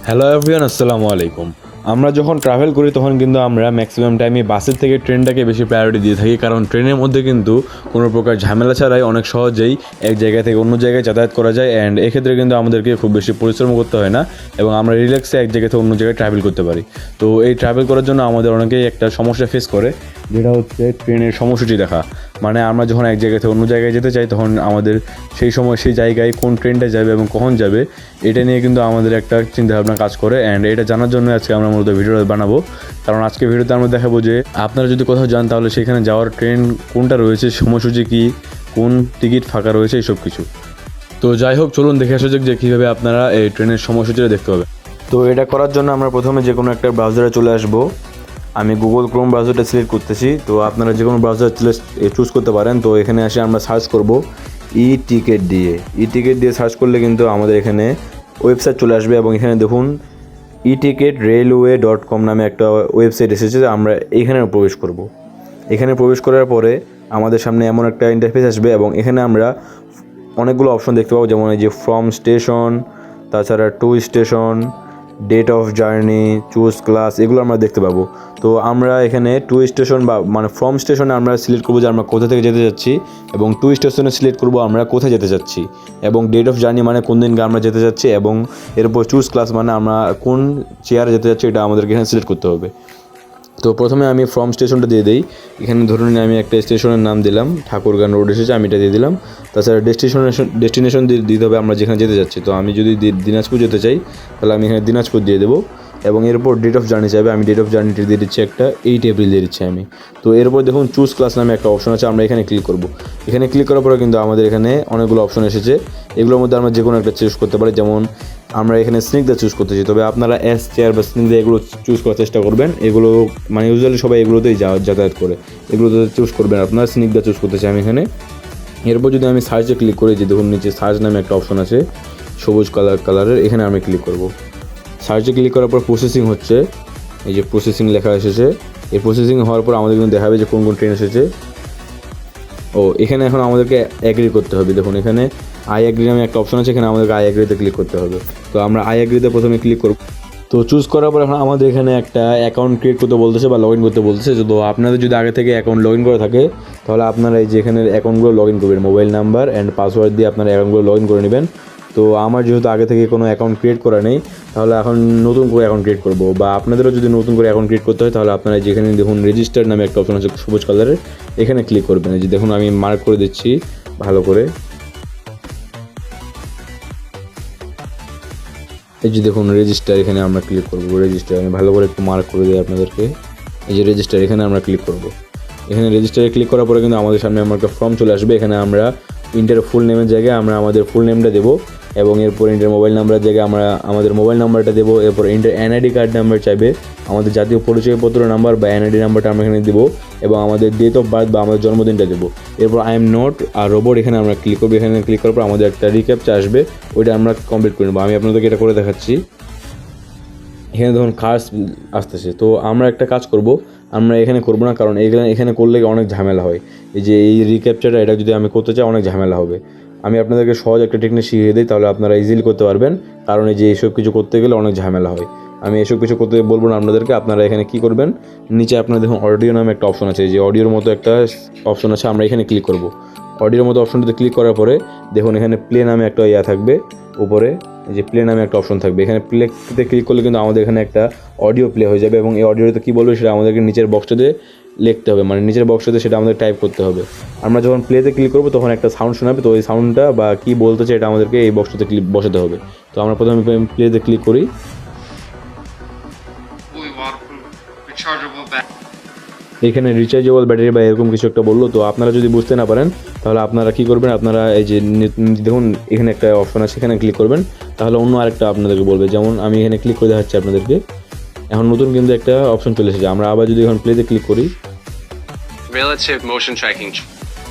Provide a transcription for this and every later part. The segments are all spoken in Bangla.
হ্যালো এভরিওয়ান, আসসালামু আলাইকুম। আমরা যখন ট্রাভেল করি তখন কিন্তু আমরা ম্যাক্সিমাম টাইমে বাসের থেকে ট্রেনটাকে বেশি প্রায়োরিটি দিয়ে থাকি, কারণ ট্রেনের মধ্যে কিন্তু কোনো প্রকার ঝামেলা ছাড়াই অনেক সহজেই এক জায়গা থেকে অন্য জায়গায় যাতায়াত করা যায়। অ্যান্ড এক্ষেত্রে কিন্তু আমাদেরকে খুব বেশি পরিশ্রম করতে হয় না এবং আমরা রিল্যাক্সে এক জায়গা থেকে অন্য জায়গায় ট্রাভেল করতে পারি। তো এই ট্রাভেল করার জন্য আমাদের অনেকেই একটা সমস্যা ফেস করে, যেটা হচ্ছে ট্রেনের সময়সূচি দেখা। মানে আমরা যখন এক জায়গা থেকে অন্য জায়গায় যেতে চাই তখন আমাদের সেই সময় সেই জায়গায় কোন ট্রেনটা যাবে এবং কখন যাবে এটা নিয়ে কিন্তু আমাদের একটা চিন্তাভাবনা কাজ করে। অ্যান্ড এটা জানার জন্য আজকে আমরা মূলত ভিডিওটা বানাবো, কারণ আজকে ভিডিওতে আমরা দেখাবো যে আপনারা যদি কোথাও যান তাহলে সেখানে যাওয়ার ট্রেন কোনটা রয়েছে, সময়সূচি কী, কোন টিকিট ফাঁকা রয়েছে, এইসব কিছু। তো যাই হোক, চলুন দেখে আসা যাক যে কীভাবে আপনারা এই ট্রেনের সময়সূচিটা দেখতে হবে। তো এটা করার জন্য আমরা প্রথমে যে কোনো একটা ব্রাউজারে চলে আসবো। আমি গুগল ক্রোম ব্রাউজারটা সিলেক্ট করতেছি। তো আপনারা যে কোনো ব্রাউজার চুজ করতে পারেন। তো এখানে এসে আমরা সার্চ করব ই টিকিট দিয়ে সার্চ করলে কিন্তু আমাদের এখানে ওয়েবসাইট চলে আসবে এবং এখানে দেখুন eticketRailway.com নামে একটা ওয়েবসাইট এসেছে। আমরা এইখানে প্রবেশ করব। এখানে প্রবেশ করার পরে আমাদের সামনে এমন একটা ইন্টারফেস আসবে এবং এখানে আমরা অনেকগুলো অপশন দেখতে পাবো, যেমন এই যে ফ্রম স্টেশন, তাছাড়া to station, date of journey, choose class, এগুলো আমরা দেখতে পাবো। তো আমরা এখানে টু স্টেশন বা মানে ফ্রম স্টেশনে আমরা সিলেক্ট করবো যে আমরা কোথা থেকে যেতে যাচ্ছি, এবং টু স্টেশনে সিলেক্ট করবো আমরা কোথায় যেতে যাচ্ছি, এবং ডেট অফ জার্নি মানে কোন দিনকে আমরা যেতে যাচ্ছি, এবং এরপর চুজ ক্লাস মানে আমরা কোন চেয়ারে যেতে যাচ্ছি, এটা আমাদেরকে এখানে সিলেক্ট করতে হবে। তো প্রথমে আমি ফ্রম স্টেশনটা দিয়ে দিই। এখানে ধরুন আমি একটা স্টেশনের নাম দিলাম, ঠাকুরগাঁও রোড এসেছে, আমি এটা দিয়ে দিলাম। তাছাড়া ডেস্টিনেশন দিতে হবে আমরা যেখানে যেতে যাচ্ছি। তো আমি যদি দিনাজপুর যেতে চাই তাহলে আমি এখানে দিনাজপুর দিয়ে দেবো, এবং এরপর ডেট অফ জার্নি চাইবে, আমি ডেট অফ জার্নিটি দিয়ে দিচ্ছি একটা 8 এপ্রিল দিয়ে দিচ্ছি আমি। তো এরপর দেখুন চুজ ক্লাস নামে একটা অপশন আছে, আমরা এখানে ক্লিক করব। এখানে ক্লিক করার পরে কিন্তু আমাদের এখানে অনেকগুলো অপশন এসেছে। এগুলোর মধ্যে আমরা যে কোনো একটা চুজ করতে পারি, যেমন আমরা এখানে স্নিগ্ধা চুজ করতেছি, তবে আপনারা এস চেয়ার বা স্নিগ্ধা এগুলো চুজ করার চেষ্টা করবেন। এগুলো মানে ইউজুয়ালি সবাই এগুলোতেই যাতায়াত করে, এগুলোতে চুজ করবেন আপনারা। স্নিগ্ধা চুজ করতেছি আমি এখানে। এরপর যদি আমি সার্চে ক্লিক করি, যে দেখুন নিচে সার্চ নামে একটা অপশন আছে সবুজ কালারের, এখানে আমি ক্লিক করব। সার্চে ক্লিক করার পর প্রসেসিং হচ্ছে, এই যে প্রসেসিং লেখা এসেছে। এই প্রসেসিং হওয়ার পর আমাদের কিন্তু দেখাবে যে কোন কোন ট্রেন এসেছে। ও এখানে এখন আমাদেরকে অ্যাগ্রি করতে হবে। দেখুন এখানে আই অ্যাগ্রি নামে একটা অপশন আছে, এখানে আমাদেরকে আই অ্যাগ্রিতে ক্লিক করতে হবে। তো আমরা আই অ্যাগ্রিতে প্রথমে ক্লিক করব। তো চুজ করার পর এখন আমাদের এখানে একটা অ্যাকাউন্ট ক্রিয়েট করতে বলতেছে বা লগ ইন করতে বলতেছে। তো আপনাদের যদি আগে থেকে অ্যাকাউন্ট লগ ইন করা থাকে তাহলে আপনারা এই যে এখানে অ্যাকাউন্টগুলো লগ ইন করবেন, মোবাইল নাম্বার অ্যান্ড পাসওয়ার্ড দিয়ে আপনারা অ্যাকাউন্টগুলো লগ ইন করে নেবেন। তো আমার যেহেতু আগে থেকে কোনো অ্যাকাউন্ট ক্রিয়েট করা নেই, তাহলে এখন নতুন করে অ্যাকাউন্ট ক্রিয়েট করবো, বা আপনাদেরও যদি নতুন করে অ্যাকাউন্ট ক্রিয়েট করতে হয় তাহলে আপনারা যেখানে দেখুন রেজিস্টার নামে একটা অপশন আছে সবুজ কালারের, এখানে ক্লিক করবেন। এই যে দেখুন আমি মার্ক করে দিচ্ছি ভালো করে। এই যে দেখুন রেজিস্টার, এখানে আমরা ক্লিক করবো। রেজিস্টার আমি ভালো করে একটু মার্ক করে দিই আপনাদেরকে। এই যে রেজিস্টার, এখানে আমরা ক্লিক করব। এখানে রেজিস্টারে ক্লিক করার পরে কিন্তু আমাদের সামনে আমার একটা ফর্ম চলে আসবে। এখানে আমরা ইন্টার ফুল নেমের জায়গায় আমরা আমাদের ফুল নেমটা দেবো, এবং এরপর ইন্টার মোবাইল নাম্বারের জায়গায় আমরা আমাদের মোবাইল নাম্বারটা দেবো। এরপর ইন্টার এনআইডি কার্ড নাম্বার চাইবে, আমাদের জাতীয় পরিচয়পত্র নাম্বার বা এনআইডি নাম্বারটা আমরা এখানে দেবো, এবং আমাদের ডেট অফ বার্থ বা আমাদের জন্মদিনটা দেবো। এরপর I am not a robot এখানে আমরা ক্লিক করবো। এখানে ক্লিক করার পর আমাদের একটা রিক্যাপচা আসবে, ওইটা আমরা কমপ্লিট করে নেবো। আমি আপনাদেরকে এটা করে দেখাচ্ছি। এখানে ধরুন কাজ আসতেছে। তো আমরা একটা কাজ করব, আমরা এখানে করব না, কারণ এখানে করলে অনেক ঝামেলা হয়। এই যে এই রিক্যাপচারটা এটা যদি আমি করতে চাই অনেক ঝামেলা হবে। আমি আপনাদেরকে সহজ একটা টেকনিক শিখিয়ে দিই, তাহলে আপনারা ইজিলি করতে পারবেন, কারণ এই যে এইসব কিছু করতে গেলে অনেক ঝামেলা হয়। আমি এসব কিছু করতে বলবো না আপনাদেরকে। আপনারা এখানে কী করবেন, নিচে আপনারা দেখুন অডিও নামে একটা অপশন আছে, যে অডিওর মতো একটা অপশন আছে, আমরা এখানে ক্লিক করব। অডিওর মতো অপশনটাতে ক্লিক করার পরে দেখুন এখানে প্লে নামে একটা থাকবে উপরে, এই যে প্লে নামে একটা অপশন থাকবে। এখানে প্লেতে ক্লিক করলে কিন্তু আমাদের এখানে একটা অডিও প্লে হয়ে যাবে, এবং এই অডিওতে কী বলবে সেটা আমাদেরকে নিচের বক্সটাতে লিখতে হবে, মানে নিচের বক্সটাতে সেটা আমাদের টাইপ করতে হবে। আমরা যখন প্লেতে ক্লিক করবো তখন একটা সাউন্ড শোনাবে, তো ওই সাউন্ডটা বা কী বলতে চাই এটা আমাদেরকে এই বক্সটাতে বসাতে হবে। তো আমরা প্রথমে প্লেতে ক্লিক করি। এখানে রিচার্জেবল ব্যাটারি বা এরকম কিছু একটা বললো। তো আপনারা যদি বুঝতে না পারেন তাহলে আপনারা কী করবেন, আপনারা এই যে দেখুন এখানে একটা অপশন আছে, এখানে ক্লিক করবেন, তাহলে অন্য আরেকটা আপনাদেরকে বলবে। যেমন আমি এখানে ক্লিক করে দেখাচ্ছি আপনাদেরকে। এখন নতুন কিন্তু একটা অপশন চলে এসেছে। আমরা আবার যদি এখন প্লেতে ক্লিক করি, রিলেটিভ মোশন ট্র্যাকিং,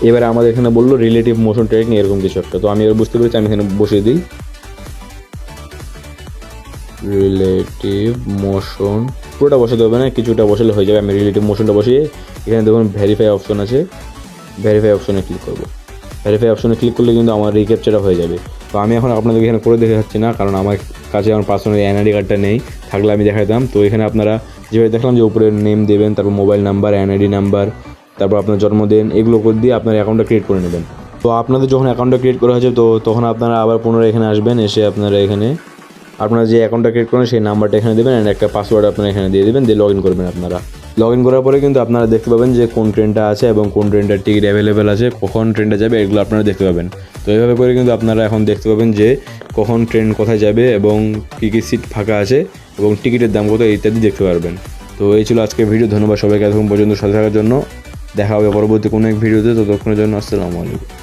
এবারে আমাদের এখানে বললো রিলেটিভ মোশন ট্র্যাকিং এরকম কিছু একটা। তো আমি এবার বুঝতে পেরেছি, আমি এখানে বসিয়ে দিই রিলেটিভ মোশন। পুরোটা বসাতে হবে না, কিছুটা বসালে হয়ে যাবে। আমি রিলেটিভ মোশনটা বসিয়ে এখানে দেখুন ভেরিফাই অপশন আছে, ভেরিফাই অপশনে ক্লিক করব। ভেরিফাই অপশনে ক্লিক করলে কিন্তু আমার রিক্যাপচারটা হয়ে যাবে। তো আমি এখন আপনাদেরকে এখানে করে দেখাচ্ছি না, কারণ আমার কাছে আমার পার্সোনাল এনআইডি কার্ডটা নেই, থাকলে আমি দেখাতাম। তো এখানে আপনারা যেভাবে দেখলাম যে উপরে নেম দেবেন, তারপর মোবাইল নাম্বার, এনআইডি নাম্বার, তারপর আপনার জন্মদিন, এগুলো করে দিয়ে আপনার অ্যাকাউন্টটা ক্রিয়েট করে নেবেন। তো আপনাদের যখন অ্যাকাউন্টটা ক্রিয়েট করা হয়েছে তো তখন আপনারা আবার পুনরায় এখানে আসবেন, এসে আপনারা এখানে আপনারা যে অ্যাকাউন্টটা ক্রিয়েট করেন সেই নাম্বারটা এখানে দেবেন অ্যান্ড একটা পাসওয়ার্ড আপনারা এখানে দিয়ে দেবেন, দিয়ে লগ ইন করবেন। আপনারা লগ ইন করার পরে কিন্তু আপনারা দেখতে পাবেন যে কোন ট্রেনটা আছে এবং কোন ট্রেনটার টিকিট অ্যাভেলেবেল আছে, কখন ট্রেনটা যাবে, এগুলো আপনারা দেখতে পাবেন। তো এইভাবে করে কিন্তু আপনারা এখন দেখতে পাবেন যে কখন ট্রেন কোথায় যাবে এবং কী কী সিট ফাঁকা আছে এবং টিকিটের দাম কত ইত্যাদি দেখতে পারবেন। তো এই ছিল আজকের ভিডিও। ধন্যবাদ সবাইকে এতক্ষণ পর্যন্ত সাথে থাকার জন্য। দেখা হবে পরবর্তী কোনো এক ভিডিওতে, ততক্ষণের জন্য আসসালামু আলাইকুম।